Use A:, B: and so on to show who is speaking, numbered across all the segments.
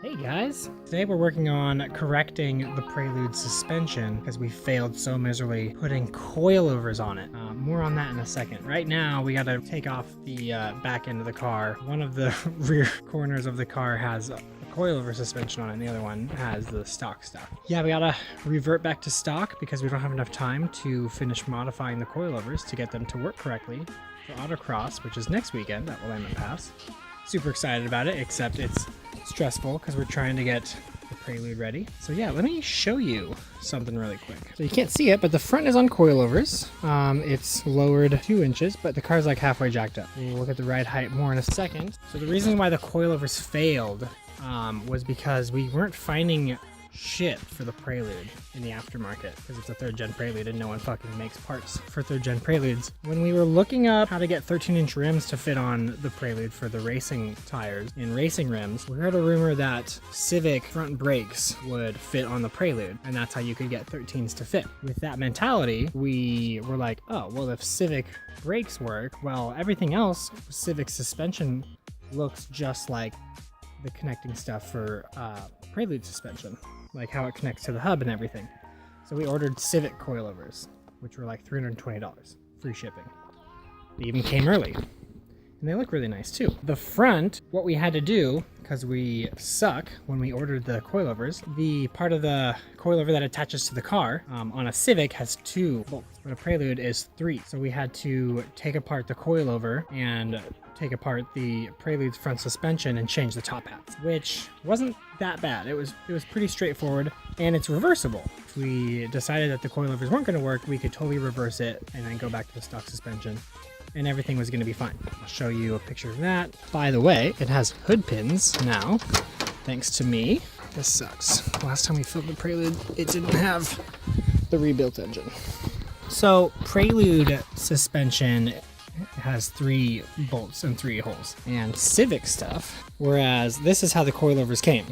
A: Hey guys! Today we're working on correcting the Prelude suspension because we failed so miserably putting coilovers on it. More on that in a second. Right now we gotta take off the back end of the car. One of the rear corners of the car has a coilover suspension on it and the other one has the stock stuff. Yeah, we gotta revert back to stock because we don't have enough time to finish modifying the coilovers to get them to work correctly for autocross, which is next weekend at Willamette Pass. Super excited about it, except it's stressful because we're trying to get the Prelude ready. So yeah, let me show you something really quick. So you can't see it, but the front is on coilovers. It's lowered 2 inches, but the car's like halfway jacked up. We'll look at the ride height more in a second. So the reason why the coilovers failed was because we weren't finding shit for the Prelude in the aftermarket because it's a 3rd gen Prelude and no one fucking makes parts for 3rd gen Preludes. When we were looking up how to get 13-inch rims to fit on the Prelude for the racing tires and racing rims, we heard a rumor that Civic front brakes would fit on the Prelude and that's how you could get 13s to fit. With that mentality, we were like, oh, well, if Civic brakes work, well, everything else, Civic suspension looks just like the connecting stuff for Prelude suspension, like how it connects to the hub and everything. So we ordered Civic coilovers, which were like $320, free shipping. They even came early. And they look really nice too. The front, what we had to do, because we suck when we ordered the coilovers, the part of the coilover that attaches to the car on a Civic has 2 bolts, but a Prelude is 3. So we had to take apart the coilover and take apart the Prelude's front suspension and change the top hats, which wasn't that bad. It was pretty straightforward, and it's reversible. If we decided that the coilovers weren't going to work, we could totally reverse it and then go back to the stock suspension, and everything was going to be fine. I'll show you a picture of that. By the way, it has hood pins now, thanks to me. This sucks. Last time we filmed the Prelude, it didn't have the rebuilt engine. So Prelude suspension has 3 bolts and 3 holes, and Civic stuff, whereas this is how the coilovers came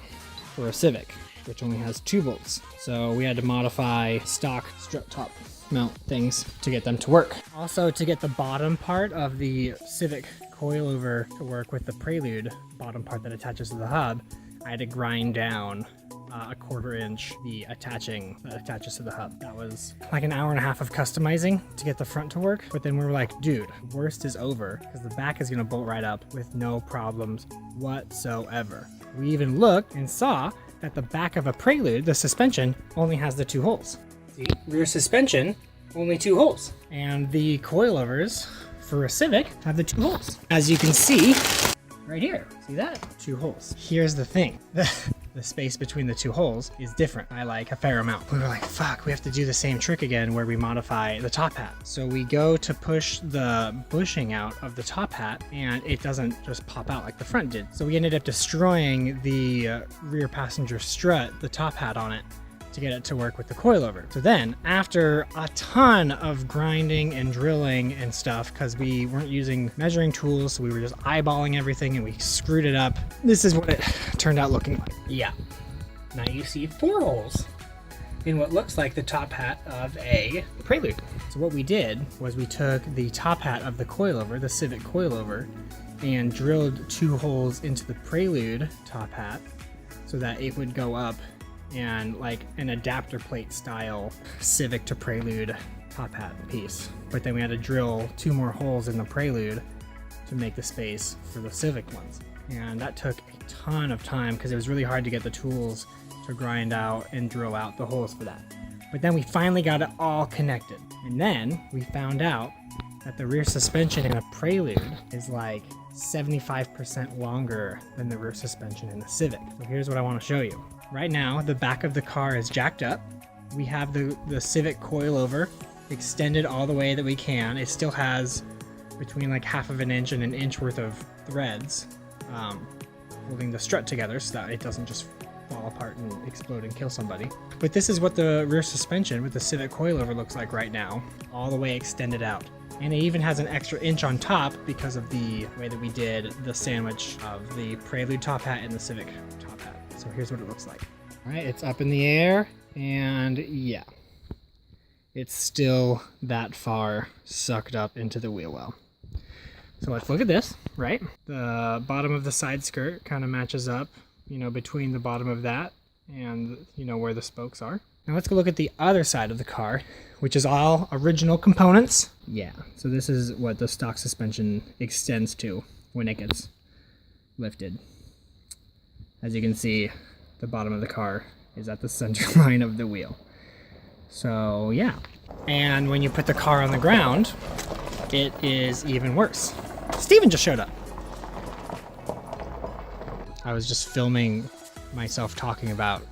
A: for a Civic, which only has 2 bolts. So we had to modify stock strut top mount things to get them to work. Also, to get the bottom part of the Civic coilover to work with the Prelude bottom part that attaches to the hub, I had to grind down a 1/4 inch the attaching that attaches to the hub. That was like an hour and a half of customizing to get the front to work, but then we were like, dude, worst is over because the back is going to bolt right up with no problems whatsoever. We even looked and saw that the back of a Prelude, the suspension, only has the 2 holes. See, rear suspension, only 2 holes, and the coilovers for a Civic have the 2 holes, as you can see right here. See that? 2 holes. Here's the thing. The space between the 2 holes is different by like a fair amount. We were like, fuck, we have to do the same trick again where we modify the top hat. So we go to push the bushing out of the top hat and it doesn't just pop out like the front did. So we ended up destroying the rear passenger strut, the top hat on it, to get it to work with the coilover. So then, after a ton of grinding and drilling and stuff, because we weren't using measuring tools, so we were just eyeballing everything and we screwed it up, this is what it turned out looking like. Yeah. Now you see 4 holes in what looks like the top hat of a Prelude. So what we did was we took the top hat of the coilover, the Civic coilover, and drilled 2 holes into the Prelude top hat so that it would go up and like an adapter plate style Civic to Prelude top hat piece. But then we had to drill 2 more holes in the Prelude to make the space for the Civic ones. And that took a ton of time because it was really hard to get the tools to grind out and drill out the holes for that. But then we finally got it all connected. And then we found out that the rear suspension in a Prelude is like 75% longer than the rear suspension in the Civic. So here's what I want to show you. Right now, the back of the car is jacked up. We have the Civic coilover extended all the way that we can. It still has between like 1/2 inch and 1 inch worth of threads holding the strut together so that it doesn't just fall apart and explode and kill somebody. But this is what the rear suspension with the Civic coilover looks like right now, all the way extended out. And it even has an extra inch on top because of the way that we did the sandwich of the Prelude top hat and the Civic top hat. So here's what it looks like. All right, it's up in the air, and yeah, it's still that far sucked up into the wheel well. So let's look at this, right? The bottom of the side skirt kind of matches up you know, between the bottom of that and, you know, where the spokes are. Now let's go look at the other side of the car, which is all original components. Yeah, so this is what the stock suspension extends to when it gets lifted. As you can see, the bottom of the car is at the center line of the wheel. So yeah, and when you put the car on the ground, it is even worse. Steven just showed up. I was just filming myself talking about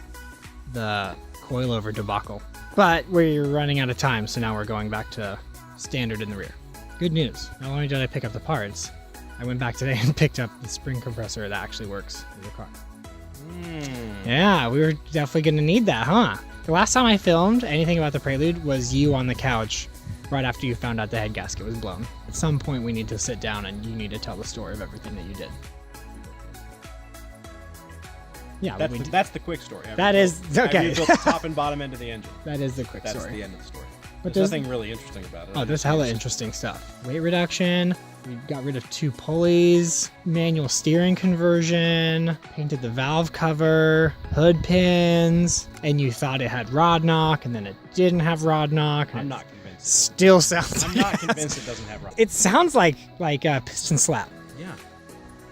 A: the coilover debacle. But we're running out of time, so now we're going back to standard in the rear. Good news, not only did I pick up the parts, I went back today and picked up the spring compressor that actually works in the car. Yeah, we were definitely gonna need that, huh? The last time I filmed anything about the Prelude was you on the couch right after you found out the head gasket was blown. At some point we need to sit down and you need to tell the story of everything that you did. Yeah,
B: that's the quick story.
A: That is okay.
B: You built the top and bottom end of the engine.
A: That is the quick story.
B: That's the end of the story.
A: But
B: there's nothing really interesting about it.
A: Oh, there's hella interesting stuff. Weight reduction. We got rid of 2 pulleys, manual steering conversion, painted the valve cover, hood pins, and you thought it had rod knock, and then it didn't have rod knock.
B: I'm not convinced.
A: Still sounds.
B: I'm not convinced it doesn't have rod knock.
A: It sounds like a piston slap.
B: Yeah.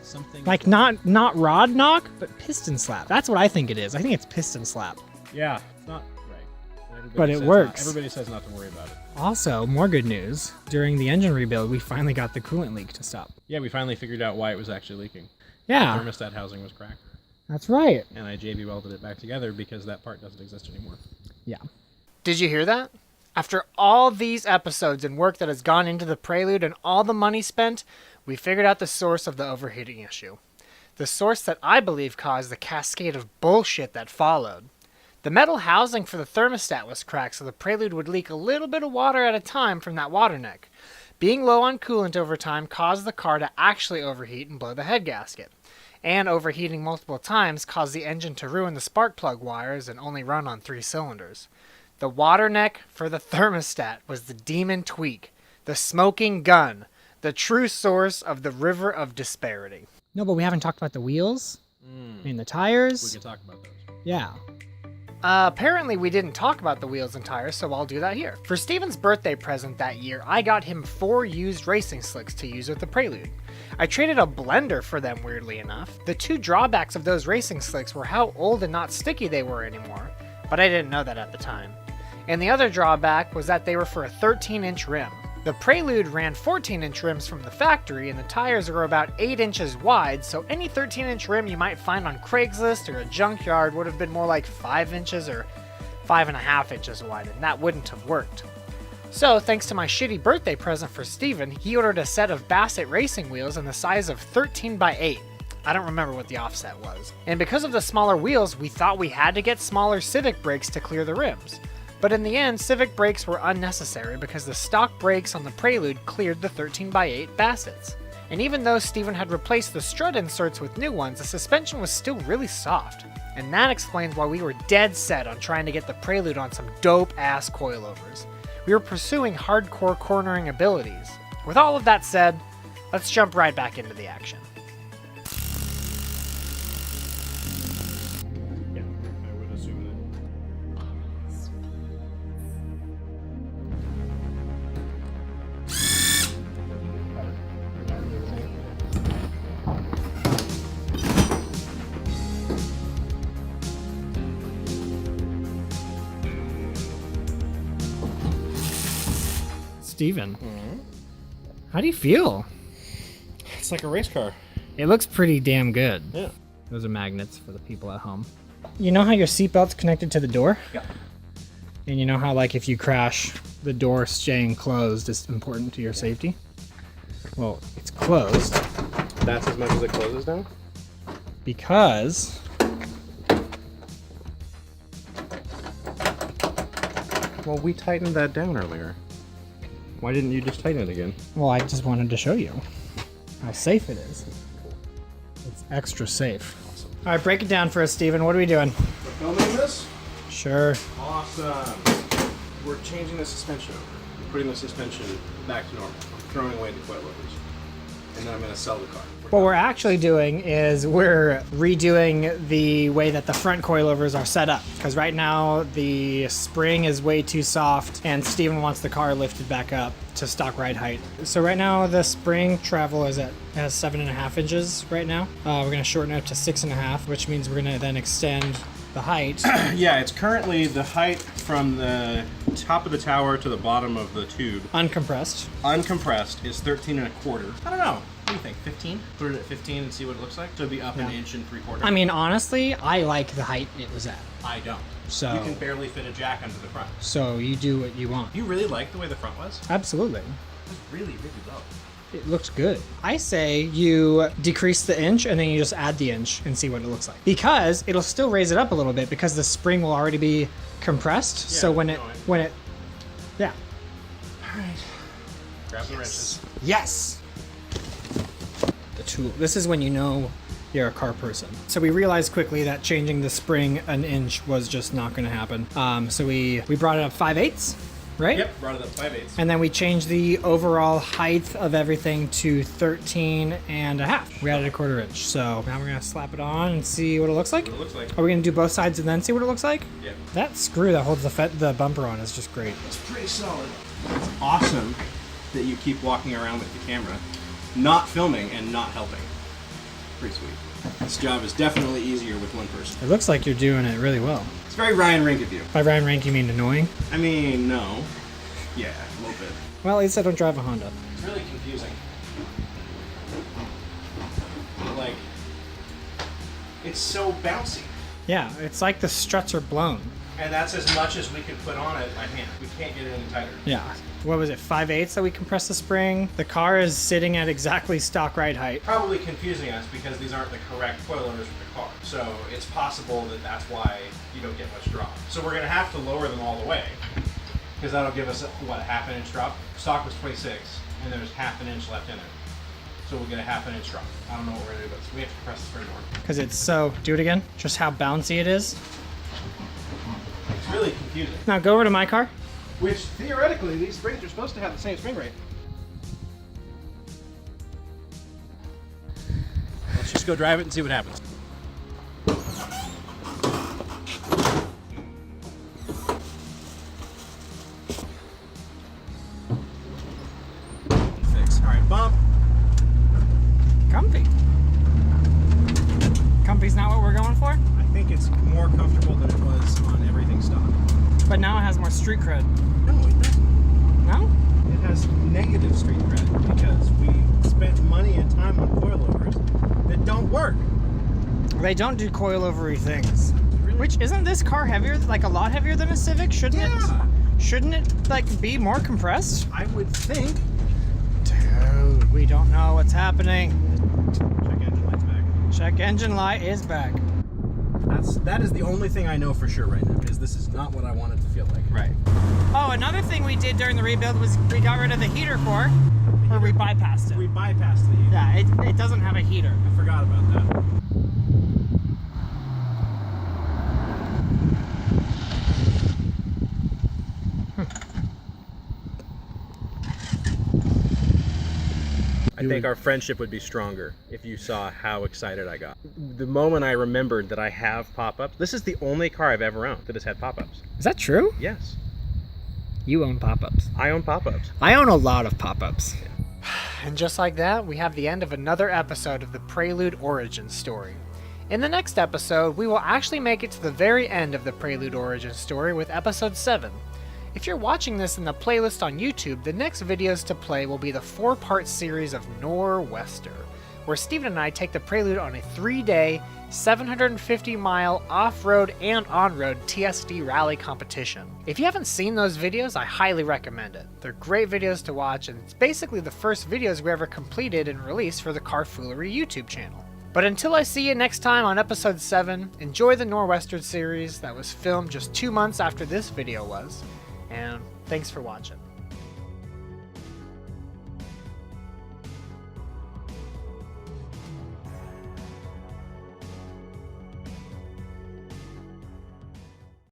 B: Something
A: like not rod knock, but piston slap. That's what I think it is. I think it's piston slap.
B: Yeah, it's not right.
A: But it works.
B: Everybody says not to worry about it.
A: Also, more good news. During the engine rebuild, we finally got the coolant leak to stop.
B: Yeah, we finally figured out why it was actually leaking.
A: Yeah.
B: The thermostat housing was cracked.
A: That's right.
B: And I JB welded it back together because that part doesn't exist anymore.
A: Yeah.
C: Did you hear that? After all these episodes and work that has gone into the Prelude and all the money spent, we figured out the source of the overheating issue. The source that I believe caused the cascade of bullshit that followed. The metal housing for the thermostat was cracked, so the Prelude would leak a little bit of water at a time from that water neck. Being low on coolant over time caused the car to actually overheat and blow the head gasket. And overheating multiple times caused the engine to ruin the spark plug wires and only run on 3 cylinders. The water neck for the thermostat was the demon tweak, the smoking gun, the true source of the river of disparity.
A: No, but we haven't talked about the wheels and the tires.
B: We can talk about those.
A: Yeah.
C: Apparently we didn't talk about the wheels and tires, so I'll do that here. For Steven's birthday present that year, I got him 4 used racing slicks to use with the Prelude. I traded a blender for them, weirdly enough. The 2 drawbacks of those racing slicks were how old and not sticky they were anymore, but I didn't know that at the time. And the other drawback was that they were for a 13-inch rim. The Prelude ran 14-inch rims from the factory, and the tires were about 8 inches wide, so any 13-inch rim you might find on Craigslist or a junkyard would have been more like 5 inches or 5.5 inches wide, and that wouldn't have worked. So, thanks to my shitty birthday present for Steven, he ordered a set of Bassett racing wheels in the size of 13 by 8. I don't remember what the offset was. And because of the smaller wheels, we thought we had to get smaller Civic brakes to clear the rims. But in the end, Civic brakes were unnecessary because the stock brakes on the Prelude cleared the 13x8 Bassets. And even though Steven had replaced the strut inserts with new ones, the suspension was still really soft. And that explains why we were dead set on trying to get the Prelude on some dope-ass coilovers. We were pursuing hardcore cornering abilities. With all of that said, let's jump right back into the action.
B: Yeah, I would assume that.
A: Steven, how do you feel?
B: It's like a race car.
A: It looks pretty damn good.
B: Yeah.
A: Those are magnets for the people at home. You know how your seatbelt's connected to the door?
B: Yeah.
A: And you know how, like, if you crash, the door staying closed is important to your safety? Well, it's closed.
B: That's as much as it closes down?
A: Because
B: Well, we tightened that down earlier. Why didn't you just tighten it again?
A: well, I just wanted to show you how safe it is. It's extra safe.
B: Awesome.
A: All right, break it down for us, Steven. What are we doing?
B: We're filming this?
A: Sure.
B: Awesome. We're changing the suspension over. We're putting the suspension back to normal. I'm throwing away the coilovers. and then I'm going to sell the car.
A: What we're actually doing is we're redoing the way that the front coilovers are set up. Because right now the spring is way too soft and Steven wants the car lifted back up to stock ride height. So right now the spring travel is has 7.5 inches right now. We're going to shorten it up to 6.5, which means we're going to then extend the height.
B: Yeah, it's currently the height from the top of the tower to the bottom of the tube.
A: Uncompressed.
B: Uncompressed is 13.25. I don't know. What do you think? 15? Put it at 15 and see what it looks like. So it'd be up an inch and 3/4.
A: I mean, honestly, I like the height it was at.
B: I don't.
A: So
B: you can barely fit a jack under the front.
A: So you do what you want.
B: You really like the way the front was?
A: Absolutely.
B: It was really, really low.
A: It looks good. I say you decrease the inch and then you just add the inch and see what it looks like. Because it'll still raise it up a little bit because the spring will already be compressed.
B: Yeah,
A: so when it, yeah.
B: All right. Grab the wrenches.
A: Yes. The tool. This is when you know you're a car person. So we realized quickly that changing the spring an inch was just not going to happen. So we brought it up 5/8. Right?
B: Yep, brought it up 5/8.
A: And then we changed the overall height of everything to 13.5. We added 1/4 inch. So now we're gonna slap it on and see what it looks like.
B: What it looks like.
A: Are we gonna do both sides and then see what it looks like?
B: Yep.
A: That screw that holds the bumper on is just great.
B: It's pretty solid. It's awesome that you keep walking around with the camera, not filming and not helping. Pretty sweet. This job is definitely easier with one person.
A: It looks like you're doing it really well.
B: It's very Ryan Rink of you.
A: By Ryan Rank, you mean annoying?
B: I mean, no. Yeah, a little bit.
A: Well, at least I don't drive a Honda.
B: It's really confusing. Like, it's so bouncy.
A: Yeah, it's like the struts are blown.
B: And that's as much as we can put on it by hand. We can't get it any tighter.
A: Yeah. What was it, 5/8 that we compressed the spring? The car is sitting at exactly stock ride height.
B: Probably confusing us because these aren't the correct coilovers for the car. So it's possible that that's why you don't get much drop. So we're going to have to lower them all the way because that'll give us, what, a 1/2 inch drop? Stock was 26 and there's 1/2 inch left in it. So we'll get a 1/2 inch drop. I don't know what we're going to do, but we have to compress the spring more.
A: Because it's so, do it again, just how bouncy it is.
B: It's really confusing.
A: Now go over to my car.
B: Which, theoretically, these springs are supposed to have the same spring rate. Let's just go drive it and see what happens. Fix. All right, bump.
A: Comfy. Comfy's not what we're going for,
B: I think it's more comfortable than it was on everything stock.
A: but now it has more street cred.
B: No, it doesn't.
A: No?
B: It has negative street cred because we spent money and time on coilovers that don't work.
A: They don't do coilovery things.
B: Really?
A: Which, isn't this car heavier, like a lot heavier than a Civic? Shouldn't it like be more compressed?
B: I would think.
A: Dude, we don't know what's happening.
B: Check engine light's back.
A: Check engine light is back.
B: That is the only thing I know for sure right now, is this is not what I want it to feel like.
A: Right. Oh, another thing we did during the rebuild was we got rid of the heater core, or we bypassed it.
B: We bypassed the heater.
A: Yeah, it doesn't have a heater.
B: I forgot about that. I think our friendship would be stronger if you saw how excited I got. The moment I remembered that I have pop-ups, this is the only car I've ever owned that has had pop-ups.
A: Is that true?
B: Yes.
A: You own pop-ups.
B: I own pop-ups.
A: I own a lot of pop-ups.
C: And just like that, we have the end of another episode of the Prelude origin story. In the next episode, we will actually make it to the very end of the Prelude origin story with episode 7. If you're watching this in the playlist on YouTube, the next videos to play will be the 4-part series of Nor'Wester, where Steven and I take the Prelude on a 3-day, 750-mile off-road and on-road TSD rally competition. If you haven't seen those videos, I highly recommend it. They're great videos to watch, and it's basically the first videos we ever completed and released for the Car Foolery YouTube channel. But until I see you next time on episode 7, enjoy the Nor'Wester series that was filmed just 2 months after this video was, and thanks for watching.